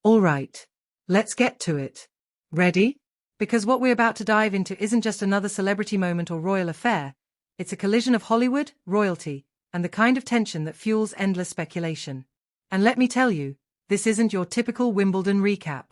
All right. Let's get to it. Ready? Because what we're about to dive into isn't just another celebrity moment or royal affair, it's a collision of Hollywood, royalty, and the kind of tension that fuels endless speculation. And let me tell you, this isn't your typical Wimbledon recap.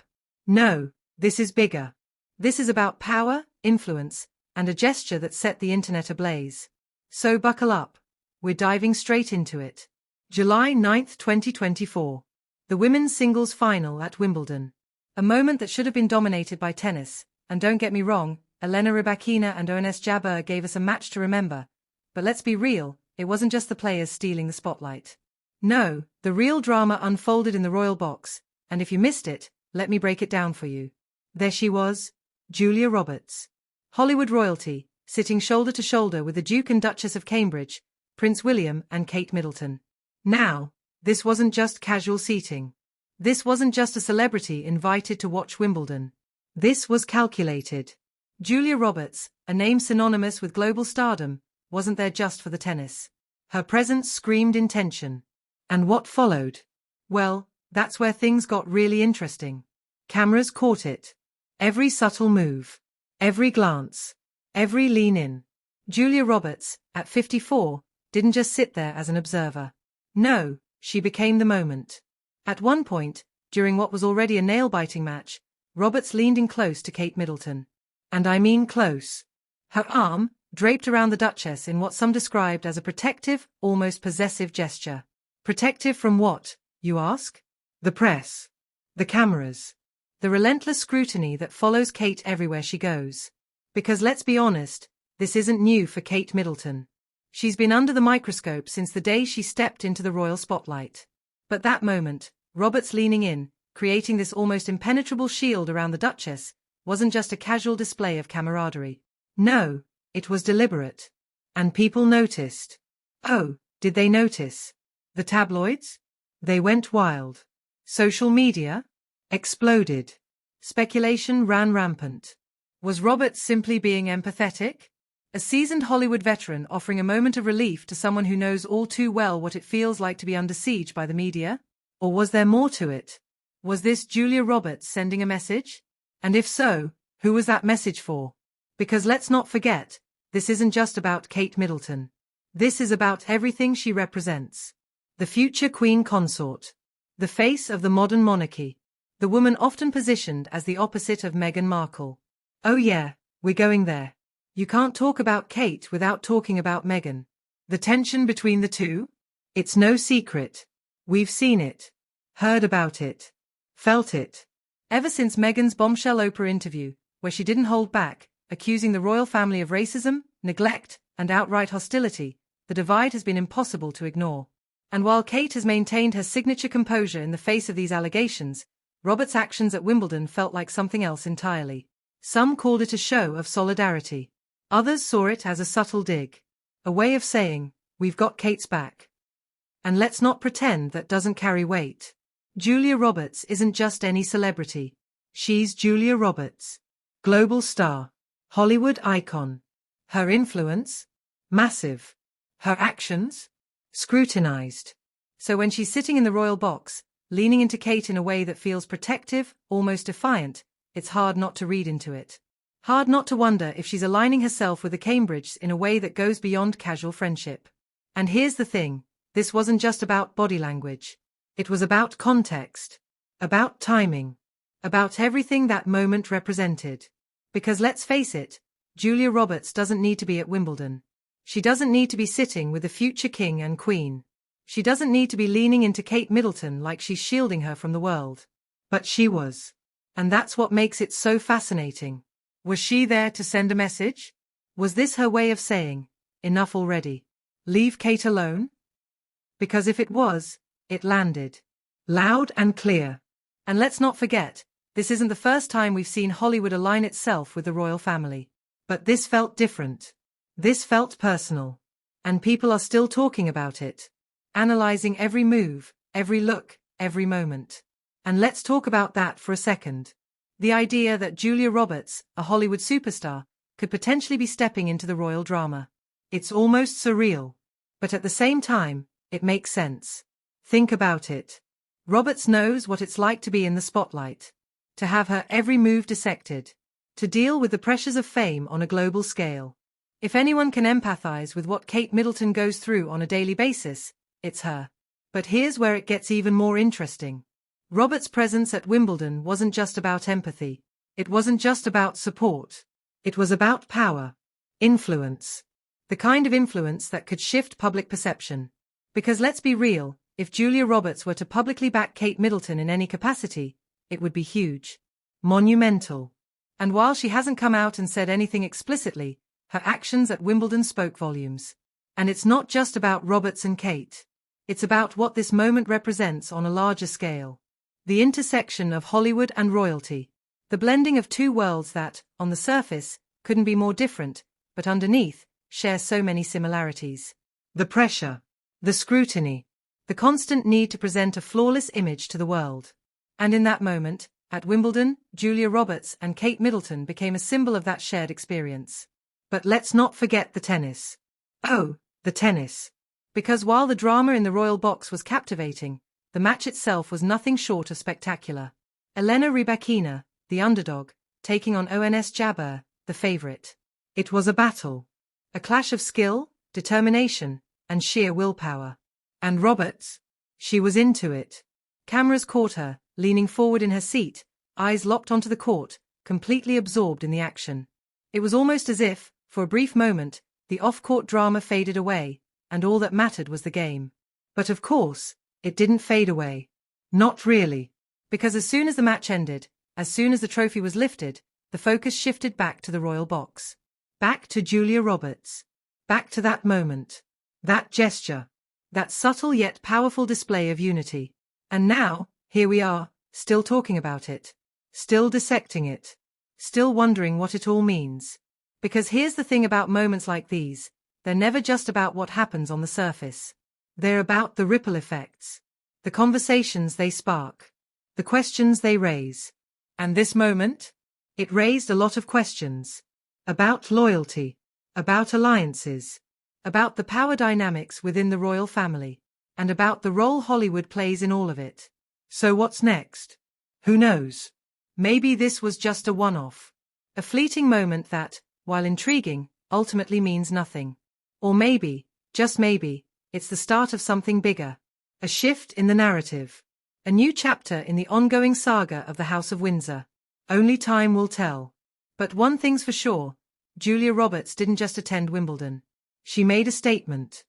No, this is bigger. This is about power, influence, and a gesture that set the internet ablaze. So buckle up. We're diving straight into it. July 9th, 2024. The women's singles final at Wimbledon. A moment that should have been dominated by tennis, and don't get me wrong, Elena Rybakina and Ons Jabeur gave us a match to remember. But let's be real, it wasn't just the players stealing the spotlight. No, the real drama unfolded in the royal box, and if you missed it, let me break it down for you. There she was, Julia Roberts. Hollywood royalty, sitting shoulder to shoulder with the Duke and Duchess of Cambridge, Prince William and Kate Middleton. Now, this wasn't just casual seating. This wasn't just a celebrity invited to watch Wimbledon. This was calculated. Julia Roberts, a name synonymous with global stardom, wasn't there just for the tennis. Her presence screamed intention. And what followed? Well, that's where things got really interesting. Cameras caught it. Every subtle move. Every glance. Every lean in. Julia Roberts, at 54, didn't just sit there as an observer. No, she became the moment. At one point, during what was already a nail-biting match, Roberts leaned in close to Kate Middleton. And I mean close. Her arm, draped around the Duchess in what some described as a protective, almost possessive gesture. Protective from what, you ask? The press. The cameras. The relentless scrutiny that follows Kate everywhere she goes. Because let's be honest, this isn't new for Kate Middleton. She's been under the microscope since the day she stepped into the royal spotlight. But that moment, Roberts leaning in, creating this almost impenetrable shield around the Duchess, wasn't just a casual display of camaraderie. No, it was deliberate. And people noticed. Oh, did they notice? The tabloids? They went wild. Social media? Exploded. Speculation ran rampant. Was Roberts simply being empathetic? A seasoned Hollywood veteran offering a moment of relief to someone who knows all too well what it feels like to be under siege by the media? Or was there more to it? Was this Julia Roberts sending a message? And if so, who was that message for? Because let's not forget, this isn't just about Kate Middleton. This is about everything she represents. The future queen consort. The face of the modern monarchy. The woman often positioned as the opposite of Meghan Markle. Oh yeah, we're going there. You can't talk about Kate without talking about Meghan. The tension between the two? It's no secret. We've seen it. Heard about it. Felt it. Ever since Meghan's bombshell Oprah interview, where she didn't hold back, accusing the royal family of racism, neglect, and outright hostility, the divide has been impossible to ignore. And while Kate has maintained her signature composure in the face of these allegations, Roberts' actions at Wimbledon felt like something else entirely. Some called it a show of solidarity. Others saw it as a subtle dig. A way of saying, we've got Kate's back. And let's not pretend that doesn't carry weight. Julia Roberts isn't just any celebrity. She's Julia Roberts. Global star. Hollywood icon. Her influence? Massive. Her actions? Scrutinized. So when she's sitting in the royal box, leaning into Kate in a way that feels protective, almost defiant, it's hard not to read into it. Hard not to wonder if she's aligning herself with the Cambridges in a way that goes beyond casual friendship. And here's the thing, this wasn't just about body language. It was about context. About timing. About everything that moment represented. Because let's face it, Julia Roberts doesn't need to be at Wimbledon. She doesn't need to be sitting with the future king and queen. She doesn't need to be leaning into Kate Middleton like she's shielding her from the world. But she was. And that's what makes it so fascinating. Was she there to send a message? Was this her way of saying, enough already? Leave Kate alone? Because if it was, it landed. Loud and clear. And let's not forget, this isn't the first time we've seen Hollywood align itself with the royal family. But this felt different. This felt personal. And people are still talking about it. Analyzing every move, every look, every moment. And let's talk about that for a second. The idea that Julia Roberts, a Hollywood superstar, could potentially be stepping into the royal drama. It's almost surreal. But at the same time, it makes sense. Think about it. Roberts knows what it's like to be in the spotlight, to have her every move dissected, to deal with the pressures of fame on a global scale. If anyone can empathize with what Kate Middleton goes through on a daily basis, it's her. But here's where it gets even more interesting. Roberts' presence at Wimbledon wasn't just about empathy. It wasn't just about support. It was about power, influence. The kind of influence that could shift public perception. Because let's be real, if Julia Roberts were to publicly back Kate Middleton in any capacity, it would be huge. Monumental. And while she hasn't come out and said anything explicitly, her actions at Wimbledon spoke volumes. And it's not just about Roberts and Kate. It's about what this moment represents on a larger scale. The intersection of Hollywood and royalty. The blending of two worlds that, on the surface, couldn't be more different, but underneath, share so many similarities. The pressure. The scrutiny. The constant need to present a flawless image to the world. And in that moment, at Wimbledon, Julia Roberts and Kate Middleton became a symbol of that shared experience. But let's not forget the tennis. Oh, the tennis. Because while the drama in the royal box was captivating, the match itself was nothing short of spectacular. Elena Rybakina, the underdog, taking on Ons Jabeur, the favorite. It was a battle. A clash of skill, determination, and sheer willpower. And Roberts? She was into it. Cameras caught her, leaning forward in her seat, eyes locked onto the court, completely absorbed in the action. It was almost as if, for a brief moment, the off-court drama faded away, and all that mattered was the game. But of course, it didn't fade away. Not really. Because as soon as the match ended, as soon as the trophy was lifted, the focus shifted back to the royal box. Back to Julia Roberts. Back to that moment. That gesture. That subtle yet powerful display of unity. And now, here we are, still talking about it. Still dissecting it. Still wondering what it all means. Because here's the thing about moments like these, they're never just about what happens on the surface. They're about the ripple effects. The conversations they spark. The questions they raise. And this moment? It raised a lot of questions. About loyalty. About alliances. About the power dynamics within the royal family. And about the role Hollywood plays in all of it. So what's next? Who knows? Maybe this was just a one-off. A fleeting moment that, while intriguing, ultimately means nothing. Or maybe, just maybe, it's the start of something bigger. A shift in the narrative. A new chapter in the ongoing saga of the House of Windsor. Only time will tell. But one thing's for sure, Julia Roberts didn't just attend Wimbledon. She made a statement.